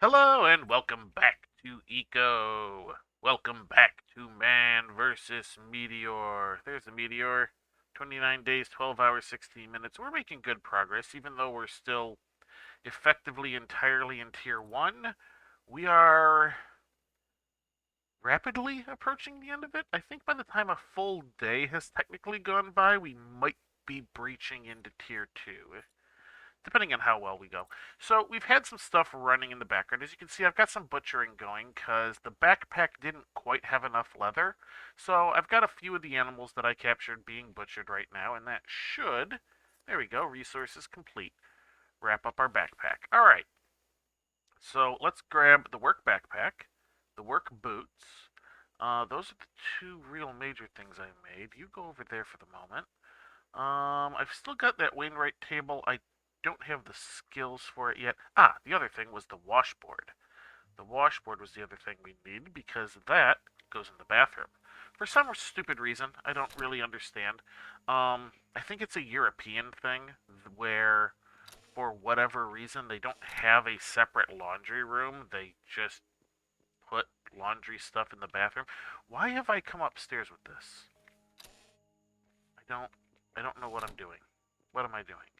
Hello and welcome back to Eco. Welcome back to Man versus Meteor. There's a Meteor. 29 days, 12 hours, 16 minutes. We're making good progress, even though we're still effectively entirely in Tier 1. We are rapidly approaching the end of it. I think by the time a full day has technically gone by, we might be breaching into Tier 2, depending on how well we go. So we've had some stuff running in the background. As you can see, I've got some butchering going because the backpack didn't quite have enough leather. So I've got a few of the animals that I captured being butchered right now, and that should, there we go, resources complete. Wrap up our backpack. All right, so let's grab the work backpack, the work boots. Those are the two real major things I made. You go over there for the moment. I've still got that Wainwright table. I don't have the skills for it yet. Ah, the other thing was the washboard. The washboard was the other thing we needed because that goes in the bathroom. For some stupid reason, I don't really understand. I think it's a European thing where, for whatever reason, they don't have a separate laundry room. They just put laundry stuff in the bathroom. Why have I come upstairs with this? I don't I don't know what I'm doing. What am I doing?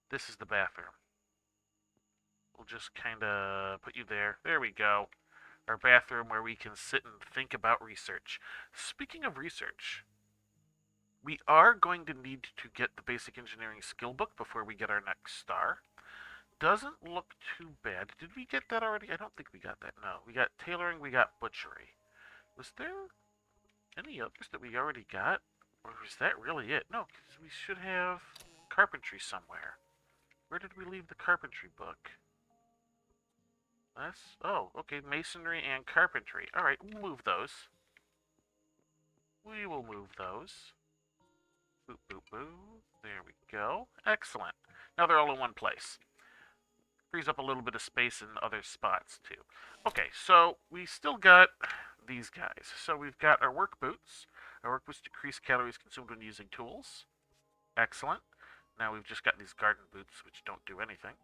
This is the bathroom. We'll just kind of put you there. There we go. Our bathroom where we can sit and think about research. Speaking of research, we are going to need to get the basic engineering skill book before we get our next star. Doesn't look too bad. Did we get that already? I don't think we got that. No. We got tailoring, we got butchery. Was there any others that we already got? Or was that really it? No, because we should have carpentry somewhere. Where did we leave the carpentry book? Oh, okay, masonry and carpentry. All right, we'll move those. We will move those. Boop, boop, boop. There we go. Excellent. Now they're all in one place. Frees up a little bit of space in other spots, too. Okay, so we still got these guys. So we've got our work boots. Our work boots decrease calories consumed when using tools. Excellent. Now we've just got these garden boots, which don't do anything.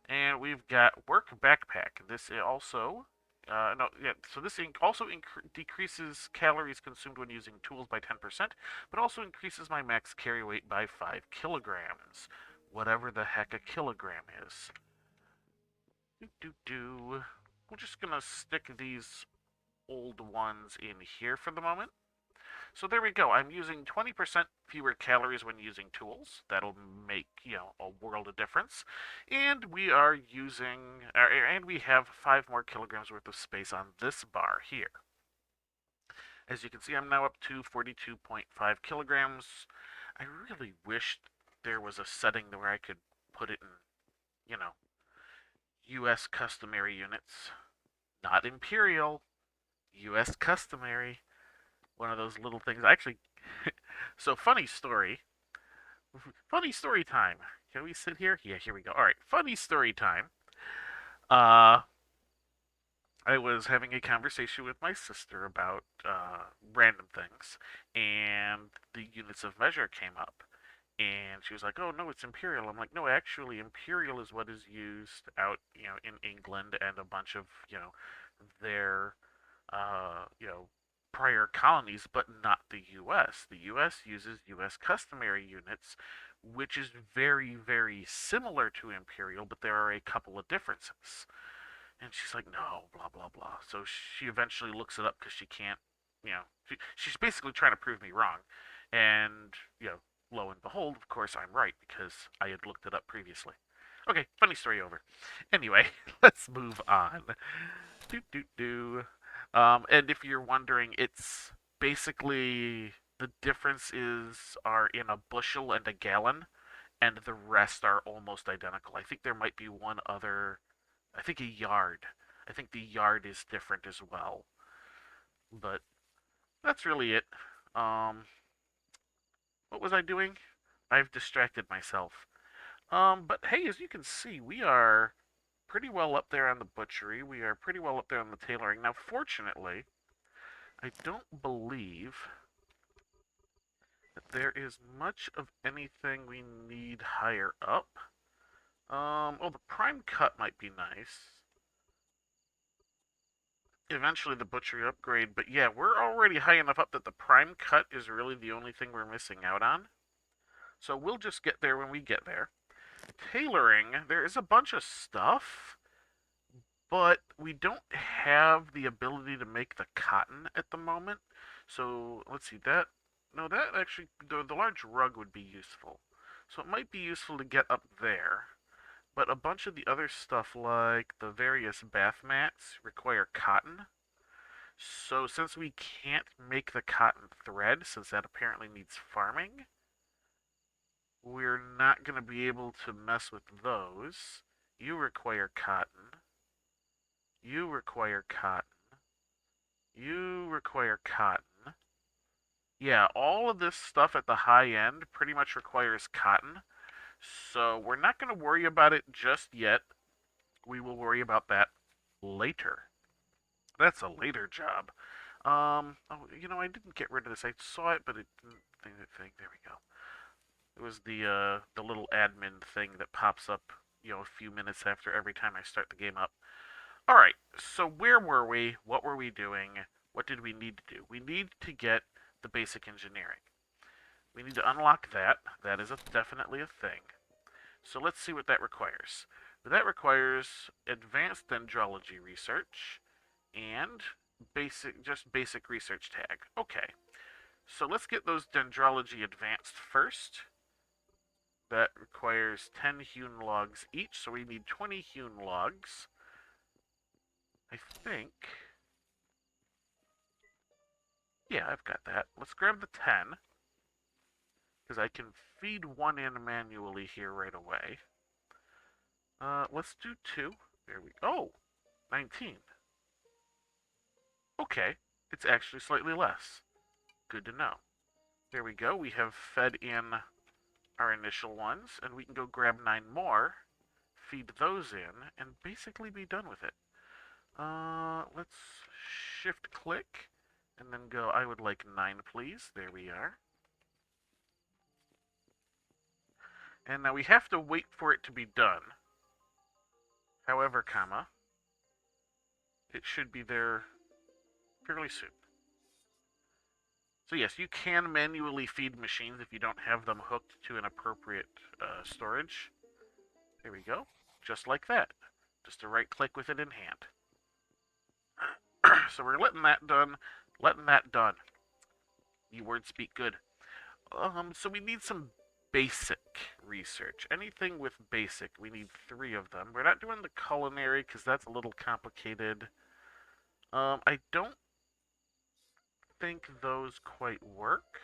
And we've got work backpack. This also, no, yeah. So this also decreases calories consumed when using tools by 10%, but also increases my max carry weight by 5 kilograms, whatever the heck a kilogram is. Do do do. We're just gonna stick these old ones in here for the moment. So there we go. I'm using 20% fewer calories when using tools. That'll make, a world of difference. And we are using, and we have 5 more kilograms worth of space on this bar here. As you can see, I'm now up to 42.5 kilograms. I really wished there was a setting where I could put it in, US customary units. Not imperial, US customary. One of those little things. Actually, so funny story. Funny story time. Can we sit here? Yeah, here we go. All right, funny story time. Uh, I was having a conversation with my sister about random things, and the units of measure came up. And she was like, "Oh no, it's imperial." I'm like, "No, actually, imperial is what is used out, in England and a bunch of, their, prior colonies, but not the U.S. The U.S. uses U.S. customary units, which is very, very similar to imperial, but there are a couple of differences." And she's like, "No, blah blah blah." So she eventually looks it up because she can't, she's basically trying to prove me wrong, and lo and behold, of course, I'm right because I had looked it up previously. Okay, funny story over. Anyway, let's move on. Do do do. And if you're wondering, it's basically the differences are in a bushel and a gallon, and the rest are almost identical. I think there might be one other. I think a yard. I think the yard is different as well. But that's really it. Um, what was I doing? I've distracted myself. But hey, as you can see, we are pretty well up there on the butchery. We are pretty well up there on the tailoring. Now, fortunately, I don't believe that there is much of anything we need higher up. Oh, the prime cut might be nice. eventually the butchery upgrade. But yeah, we're already high enough up that the prime cut is really the only thing we're missing out on. So we'll just get there when we get there. Tailoring, there is a bunch of stuff, but we don't have the ability to make the cotton at the moment. So let's see that. No, that actually the large rug would be useful. So it might be useful to get up there. But a bunch of the other stuff, like the various bath mats, require cotton. So since we can't make the cotton thread, since that apparently needs farming, we're not going to be able to mess with those. You require cotton. You require cotton. You require cotton. Yeah, all of this stuff at the high end pretty much requires cotton. So we're not going to worry about it just yet. We will worry about that later. That's a later job. Oh, I didn't get rid of this. I saw it, but it didn't think. There we go. It was the little admin thing that pops up, a few minutes after every time I start the game up. All right. So where were we? What were we doing? What did we need to do? We need to get the basic engineering. We need to unlock that. That is definitely a thing. So let's see what that requires. That requires advanced dendrology research and just basic research tag. Okay. So let's get those dendrology advanced first. That requires 10 hewn logs each, so we need 20 hewn logs. I think. Yeah, I've got that. Let's grab the 10, because I can feed one in manually here right away. Let's do 2. There we go. Oh, 19. Okay, it's actually slightly less. Good to know. There we go. We have fed in our initial ones, and we can go grab 9 more, feed those in, and basically be done with it. Let's shift click, and then go, I would like 9, please. There we are. And now we have to wait for it to be done. However, it should be there fairly soon. So yes, you can manually feed machines if you don't have them hooked to an appropriate storage. There we go. Just like that. Just a right click with it in hand. So we're letting that done. Letting that done. You words speak good. So we need some basic research. Anything with basic, we need 3 of them. We're not doing the culinary because that's a little complicated. I don't think those quite work.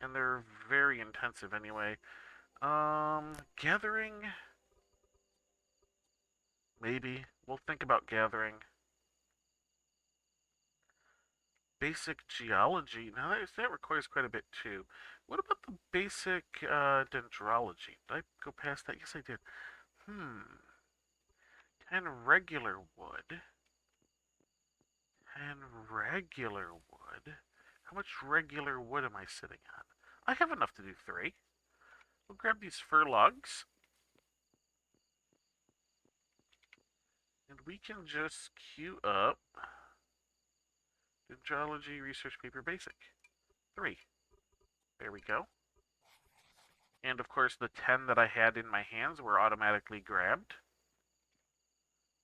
And they're very intensive anyway. Gathering? Maybe. We'll think about gathering. Basic geology. Now that requires quite a bit too. What about the basic dendrology? Did I go past that? Yes, I did. 10 regular wood. 10 regular wood. How much regular wood am I sitting on? I have enough to do 3. We'll grab these fir logs. And we can just queue up Dendrology Research Paper Basic. 3. There we go. And of course the 10 that I had in my hands were automatically grabbed.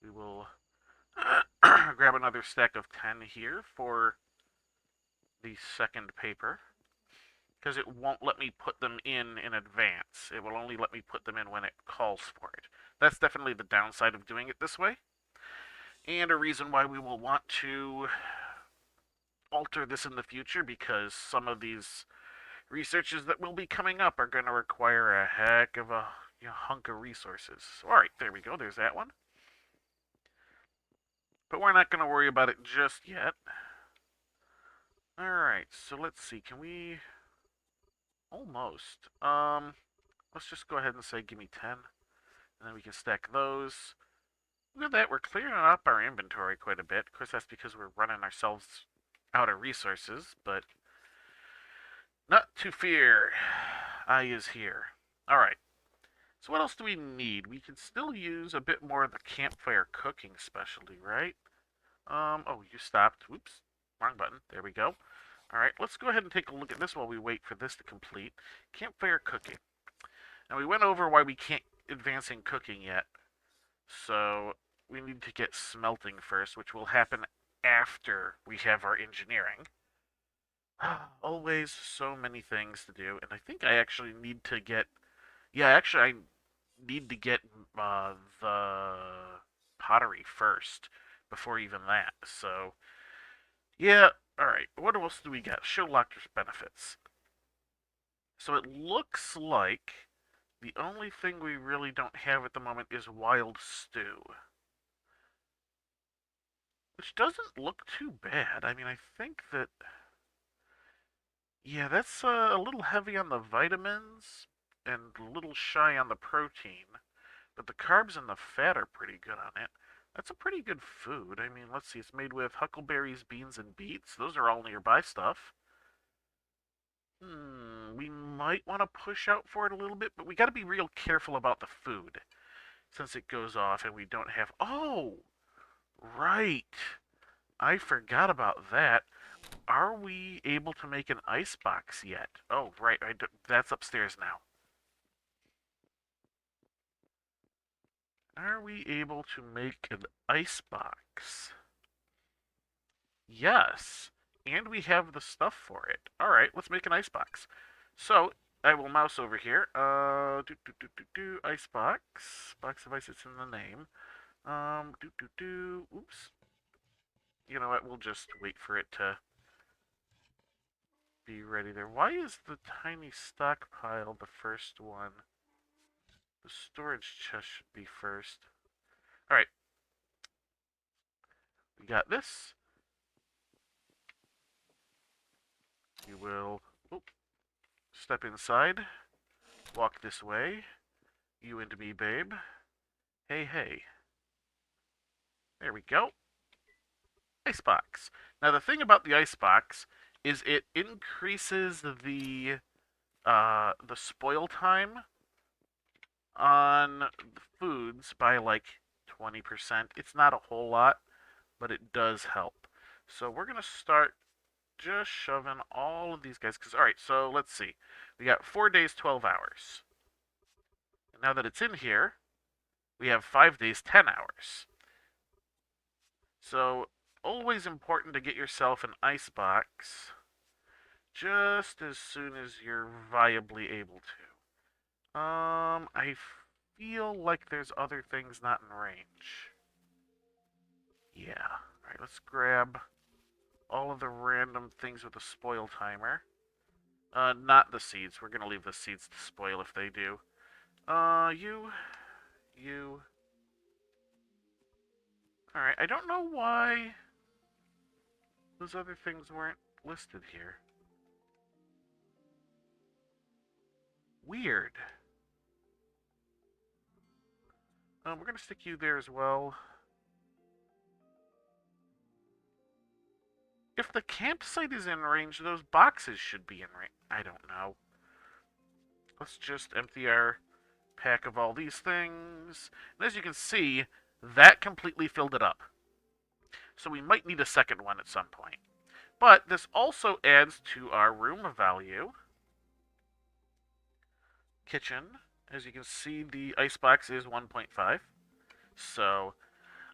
We will grab another stack of 10 here for the second paper, because it won't let me put them in advance. It will only let me put them in when it calls for it. That's definitely the downside of doing it this way, and a reason why we will want to alter this in the future, because some of these researches that will be coming up are going to require a heck of a hunk of resources. Alright, there we go. There's that one. But we're not going to worry about it just yet. Alright, so let's see. Can we... Almost. Let's just go ahead and say give me 10. And then we can stack those. Look at that. We're clearing up our inventory quite a bit. Of course, that's because we're running ourselves out of resources, but not to fear. I is here. Alright. So what else do we need? We can still use a bit more of the campfire cooking specialty, right? Oh, you stopped. Whoops. Wrong button. There we go. Alright, let's go ahead and take a look at this while we wait for this to complete. Campfire cooking. Now, we went over why we can't advance in cooking yet. So, we need to get smelting first, which will happen after we have our engineering. Always so many things to do, and I think I actually need to get... Yeah, actually, I need to get the pottery first before even that. So, yeah, alright. What else do we got? Show Locker's benefits. So it looks like the only thing we really don't have at the moment is Wild Stew. Which doesn't look too bad. I mean, I think that... Yeah, that's a little heavy on the vitamins and a little shy on the protein. But the carbs and the fat are pretty good on it. That's a pretty good food. I mean, let's see, it's made with huckleberries, beans, and beets. Those are all nearby stuff. We might want to push out for it a little bit, but we got to be real careful about the food since it goes off and we don't have... Oh, right. I forgot about that. Are we able to make an ice box yet? Oh, right. That's upstairs now. Are we able to make an ice box? Yes. And we have the stuff for it. Alright, let's make an ice box. So, I will mouse over here. Ice box. Box of ice, it's in the name. Oops. You know what, we'll just wait for it to be ready there. Why is the tiny stockpile the first one? The storage chest should be first. Alright. We got this. We will step inside. Walk this way. You and me, babe. Hey, hey. There we go. Icebox. Now, the thing about the icebox is it increases the spoil time on the foods by like 20%. It's not a whole lot, but it does help. So we're going to start just shoving all of these guys. Because, all right, so let's see. We got 4 days, 12 hours. And now that it's in here, we have 5 days, 10 hours. So, always important to get yourself an ice box just as soon as you're viably able to. I feel like there's other things not in range. Yeah. Alright, let's grab all of the random things with the spoil timer. Not the seeds. We're gonna leave the seeds to spoil if they do. You. Alright, I don't know why those other things weren't listed here. Weird. We're gonna stick you there as well. If the campsite is in range, those boxes should be in range. I don't know. Let's just empty our pack of all these things. And as you can see, that completely filled it up. So we might need a second one at some point. But this also adds to our room value. Kitchen. As you can see, the icebox is 1.5. So,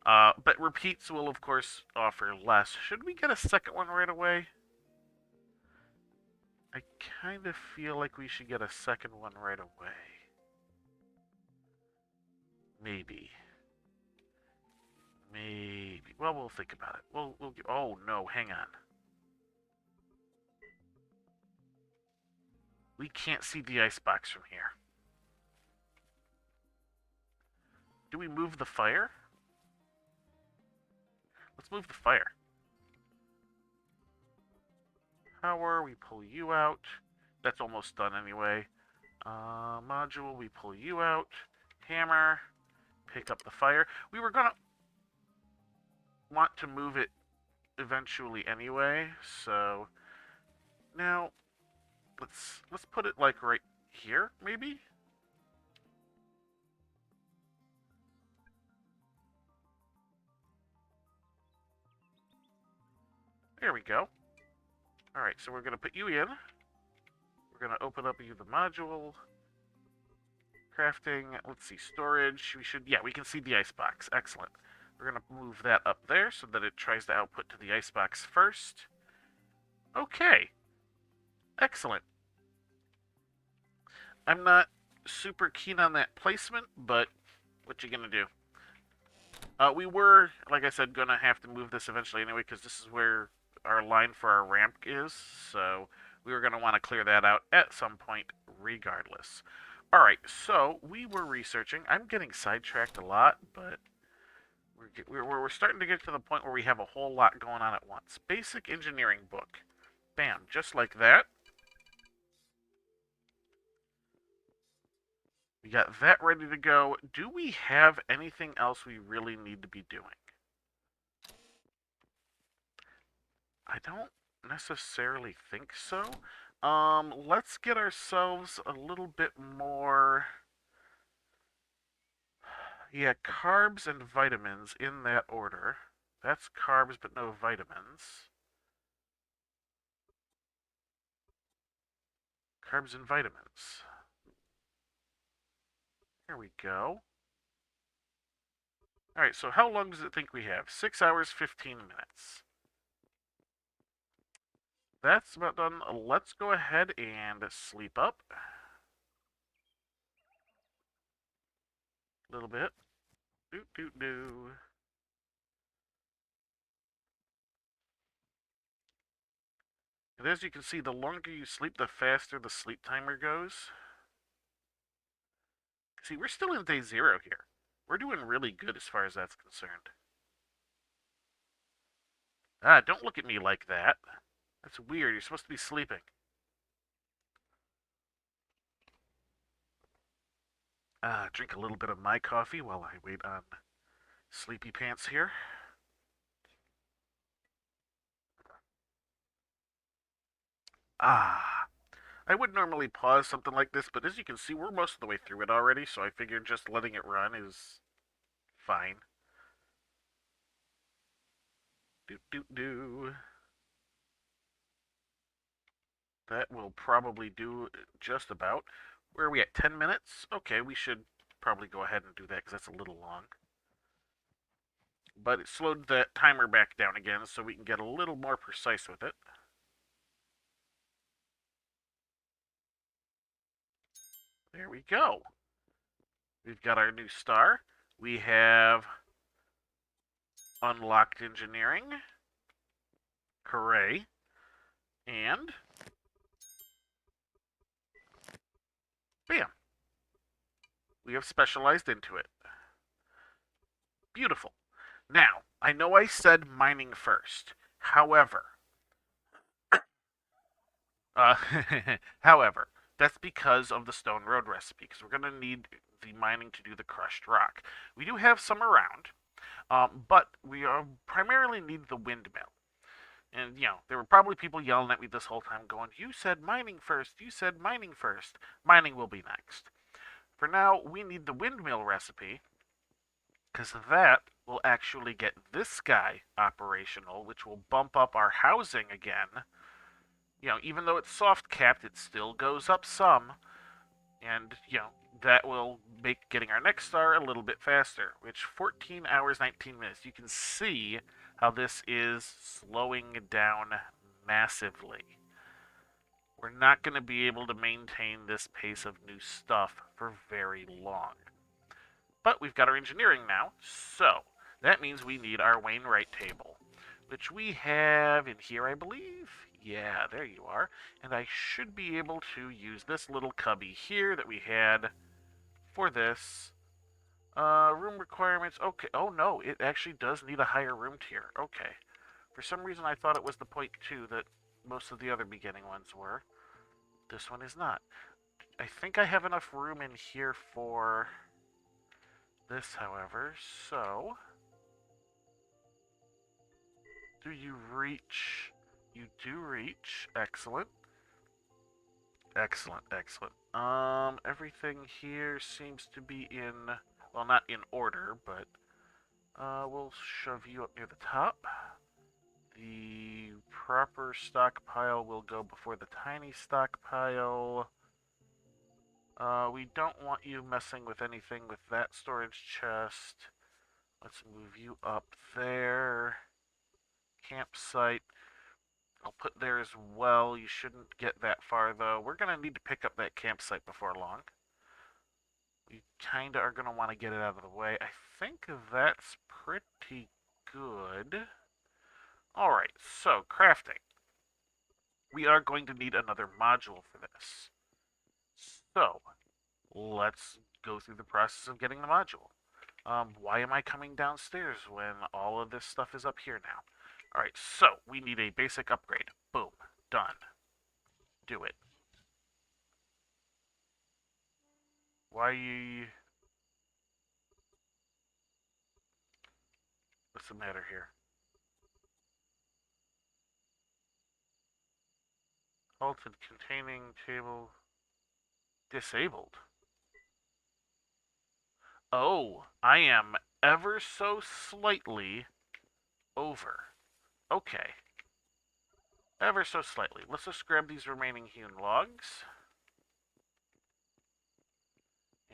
but repeats will, of course, offer less. Should we get a second one right away? I kind of feel like we should get a second one right away. Maybe. Well, we'll think about it. Oh, no, hang on. We can't see the icebox from here. Do we move the fire? Let's move the fire. Power, we pull you out. That's almost done anyway. Module, we pull you out. Hammer, pick up the fire. We were gonna want to move it eventually anyway, so now let's put it like right here, maybe? There we go. Alright, so we're going to put you in. We're going to open up you the module. Crafting, let's see, storage. Yeah, we can see the icebox. Excellent. We're going to move that up there so that it tries to output to the icebox first. Okay. Excellent. I'm not super keen on that placement, but what you gonna do? We were, like I said, gonna have to move this eventually anyway, because this is where our line for our ramp is, so we were gonna want to clear that out at some point regardless. Alright, so we were researching. I'm getting sidetracked a lot, but we're starting to get to the point where we have a whole lot going on at once. Basic engineering book. Bam, just like that. We got that ready to go. Do we have anything else we really need to be doing? I don't necessarily think so. Let's get ourselves a little bit more... Yeah, carbs and vitamins in that order. That's carbs but no vitamins. Carbs and vitamins. There we go. Alright, so how long does it think we have? 6 hours, 15 minutes. That's about done. Let's go ahead and sleep up. A little bit. Doot, doot, doo. And as you can see, the longer you sleep, the faster the sleep timer goes. See, we're still in day 0 here. We're doing really good as far as that's concerned. Ah, don't look at me like that. That's weird. You're supposed to be sleeping. Drink a little bit of my coffee while I wait on Sleepy Pants here. Ah, I would normally pause something like this, but as you can see, we're most of the way through it already, so I figured just letting it run is fine. Doot, doot, doo. That will probably do just about. Where are we at? 10 minutes? Okay, we should probably go ahead and do that because that's a little long. But it slowed the timer back down again so we can get a little more precise with it. There we go. We've got our new star. We have unlocked engineering. Hooray. And bam. We have specialized into it. Beautiful. Now, I know I said mining first. However, uh, however, that's because of the stone road recipe, because we're going to need the mining to do the crushed rock. We do have some around, but we primarily need the windmill. And, there were probably people yelling at me this whole time going, you said mining first, you said mining first. Mining will be next. For now, we need the windmill recipe, because that will actually get this guy operational, which will bump up our housing again. Even though it's soft capped, it still goes up some. And, that will make getting our next star a little bit faster, which 14 hours, 19 minutes. You can see how this is slowing down massively. We're not going to be able to maintain this pace of new stuff for very long. But we've got our engineering now, so that means we need our Wainwright table, which we have in here, I believe. Yeah, there you are. And I should be able to use this little cubby here that we had for this. Room requirements. Okay. Oh, no, it actually does need a higher room tier. Okay. For some reason, I thought it was the 0.2 that most of the other beginning ones were. This one is not. I think I have enough room in here for this, however, so... Do you reach? You do reach. Excellent. Excellent, excellent. Everything here seems to be in... Well, not in order, but... we'll shove you up near the top. The proper stockpile will go before the tiny stockpile. We don't want you messing with anything with that storage chest. Let's move you up there. Campsite. I'll put there as well. You shouldn't get that far, though. We're going to need to pick up that campsite before long. We kind of are going to want to get it out of the way. I think that's pretty good. Alright, so crafting. We are going to need another module for this. So, let's go through the process of getting the module. Why am I coming downstairs when all of this stuff is up here now? Alright, so we need a basic upgrade. Boom. Done. Do it. Why? What's the matter here? Halted containing table disabled. Oh, I am ever so slightly over. Okay. Ever so slightly. Let's just grab these remaining hewn logs.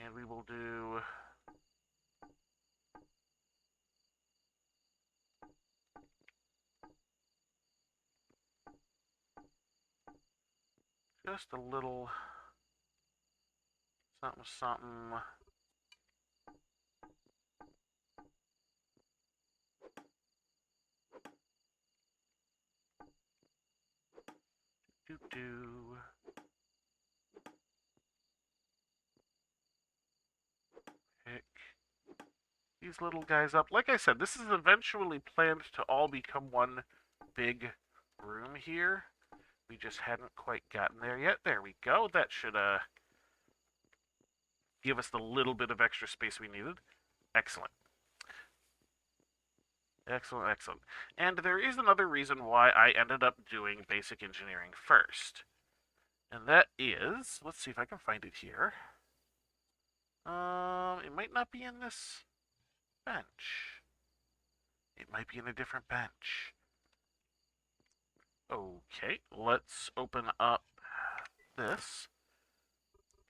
And we will do... just a little... something, something... do. Pick these little guys up. Like I said, this is eventually planned to all become one big room here. We just hadn't quite gotten there yet. There we go. That should give us the little bit of extra space we needed. Excellent. Excellent, excellent. And there is another reason why I ended up doing basic engineering first. And that is, let's see if I can find it here. It might not be in this bench. It might be in a different bench. Okay, let's open up this.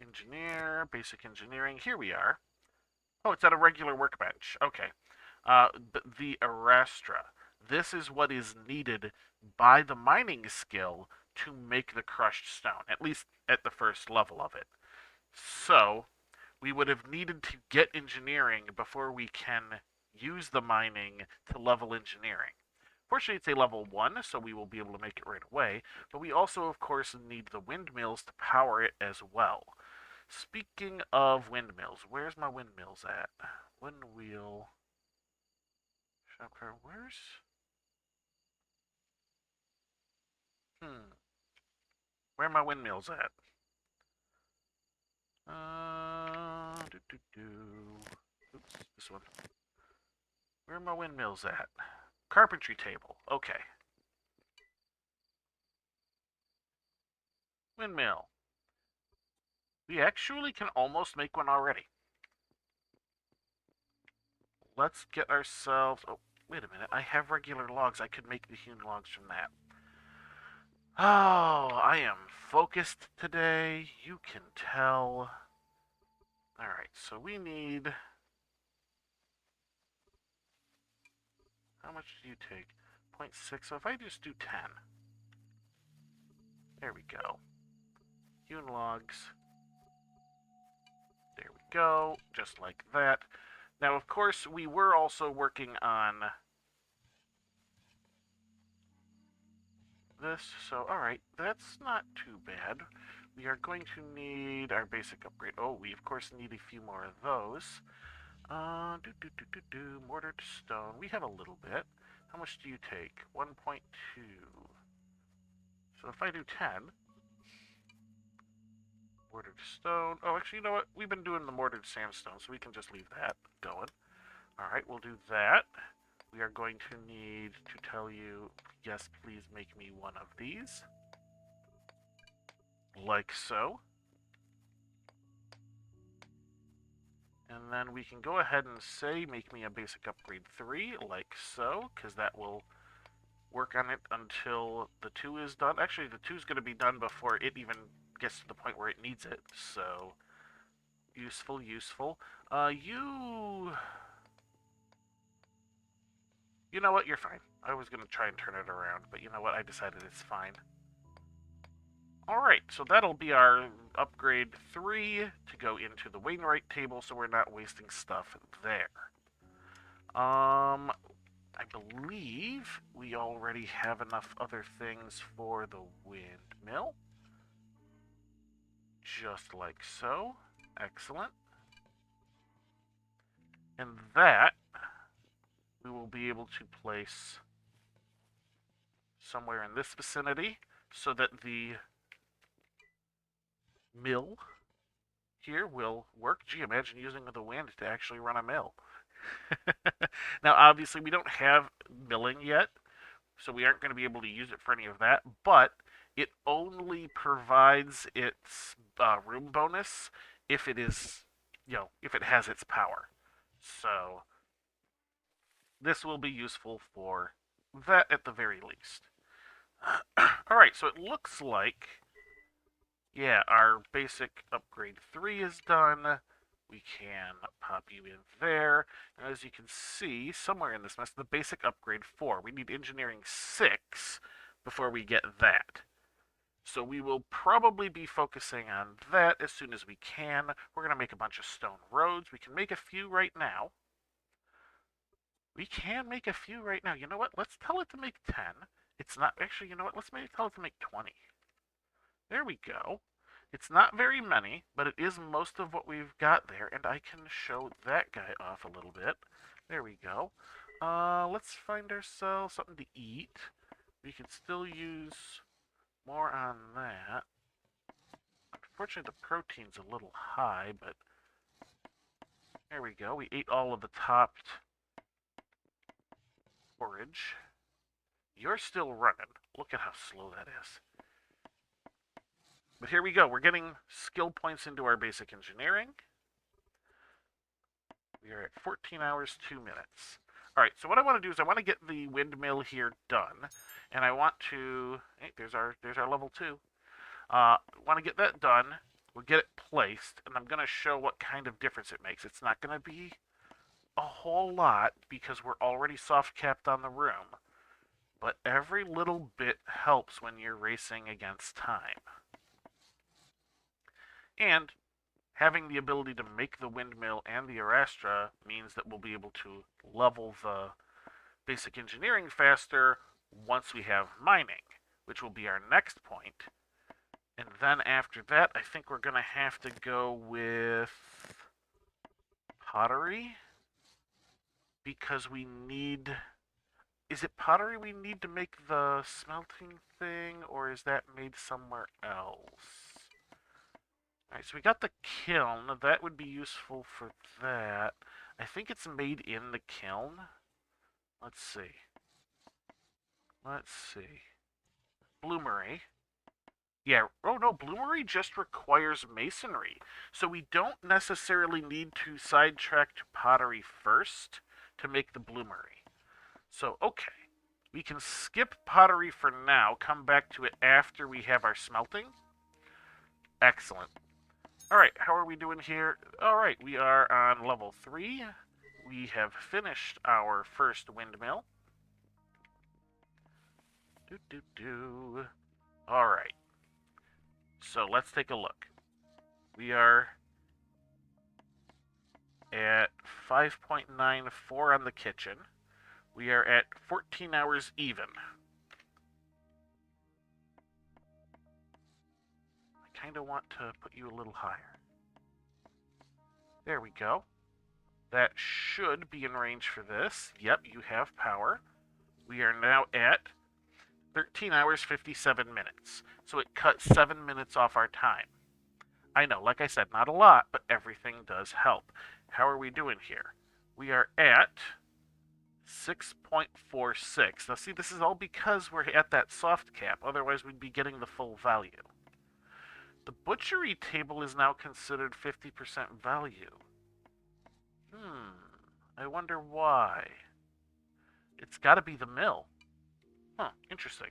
Engineer, basic engineering. Here we are. Oh, it's at a regular workbench. Okay. The Arastra. This is what is needed by the mining skill to make the crushed stone, at least at the first level of it. So, we would have needed to get engineering before we can use the mining to level engineering. Fortunately, it's a level 1, so we will be able to make it right away, but we also, of course, need the windmills to power it as well. Speaking of windmills, where's my windmills at? Windwheel. Shopcar, where's... Where are my windmills at? Oops, this one. Where are my windmills at? Carpentry table. Okay. Windmill. We actually can almost make one already. Let's get ourselves... oh, wait a minute. I have regular logs. I could make the hewn logs from that. Oh, I am focused today. You can tell. Alright, so we need... how much do you take? 0.6. So if I just do 10. There we go. Hewn logs. There we go. Just like that. Now, of course, we were also working on this. So, alright, that's not too bad. We are going to need our basic upgrade. Oh, we, of course, need a few more of those. Mortar to stone. We have a little bit. How much do you take? 1.2. So if I do 10... mortared stone. Oh, actually, you know what? We've been doing the mortared sandstone, so we can just leave that going. Alright, we'll do that. We are going to need to tell you, yes, please make me one of these. Like so. And then we can go ahead and say, make me a basic upgrade 3, like so, because that will work on it until the 2 is done. Actually, the 2 is going to be done before it even gets to the point where it needs it. So, useful, useful. You... You know what? You're fine. I was going to try and turn it around, but you know what? I decided it's fine. Alright, so that'll be our upgrade 3 to go into the Wainwright table, so we're not wasting stuff there. I believe we already have enough other things for the windmill. Just like so. Excellent. And that we will be able to place somewhere in this vicinity so that the mill here will work. Gee, imagine using the wind to actually run a mill. Now, obviously, we don't have milling yet, so we aren't going to be able to use it for any of that, but it only provides its room bonus if it is, if it has its power. So this will be useful for that at the very least. Alright, so it looks like, yeah, our basic upgrade 3 is done. We can pop you in there. And as you can see, somewhere in this mess, the basic upgrade 4. We need engineering 6 before we get that. So we will probably be focusing on that as soon as we can. We're going to make a bunch of stone roads. We can make a few right now. We can make a few right now. You know what? Let's tell it to make 10. It's not... Actually, you know what? Let's tell it to make 20. There we go. It's not very many, but it is most of what we've got there, and I can show that guy off a little bit. There we go. Let's find ourselves something to eat. We can still use more on that. Unfortunately, the protein's a little high, but there we go. We ate all of the topped forage. You're still running. Look at how slow that is. But here we go. We're getting skill points into our basic engineering. We are at 14 hours, 2 minutes. All right, so what I want to do is I want to get the windmill here done, and I want to... Hey, there's our level 2. Want to get that done. We'll get it placed, and I'm going to show what kind of difference it makes. It's not going to be a whole lot because we're already soft capped on the room, but every little bit helps when you're racing against time. And having the ability to make the windmill and the Arastra means that we'll be able to level the basic engineering faster once we have mining, which will be our next point. And then after that, I think we're going to have to go with pottery, because we need... Is it pottery we need to make the smelting thing, or is that made somewhere else? Alright, so we got the kiln. That would be useful for that. I think it's made in the kiln. Let's see. Bloomery. Yeah, oh no, bloomery just requires masonry. So we don't necessarily need to sidetrack to pottery first to make the bloomery. So, okay. We can skip pottery for now, come back to it after we have our smelting. Excellent. Alright, how are we doing here? Alright, we are on level 3. We have finished our first windmill. Alright. So let's take a look. We are at 5.94 on the kitchen. We are at 14 hours even. I kind of want to put you a little higher. There we go. That should be in range for this. Yep, you have power. We are now at 13 hours, 57 minutes. So it cut 7 minutes off our time. I know, like I said, not a lot, but everything does help. How are we doing here? We are at 6.46. Now see, this is all because we're at that soft cap. Otherwise, we'd be getting the full value. The butchery table is now considered 50% value. I wonder why. It's got to be the mill. Huh, interesting.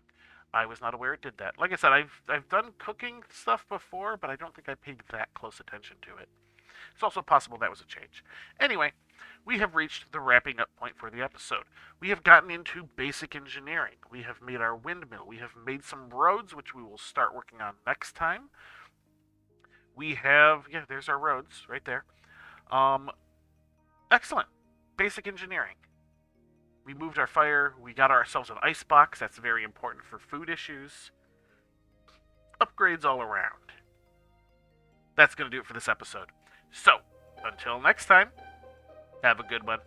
I was not aware it did that. Like I said, I've done cooking stuff before, but I don't think I paid that close attention to it. It's also possible that was a change. Anyway, we have reached the wrapping up point for the episode. We have gotten into basic engineering. We have made our windmill. We have made some roads, which we will start working on next time. We have, yeah, there's our roads right there. Um, Excellent. Basic engineering. We moved our fire. We got ourselves an ice box. That's very important for food issues. Upgrades all around. That's going to do it for this episode. So, until next time, have a good one.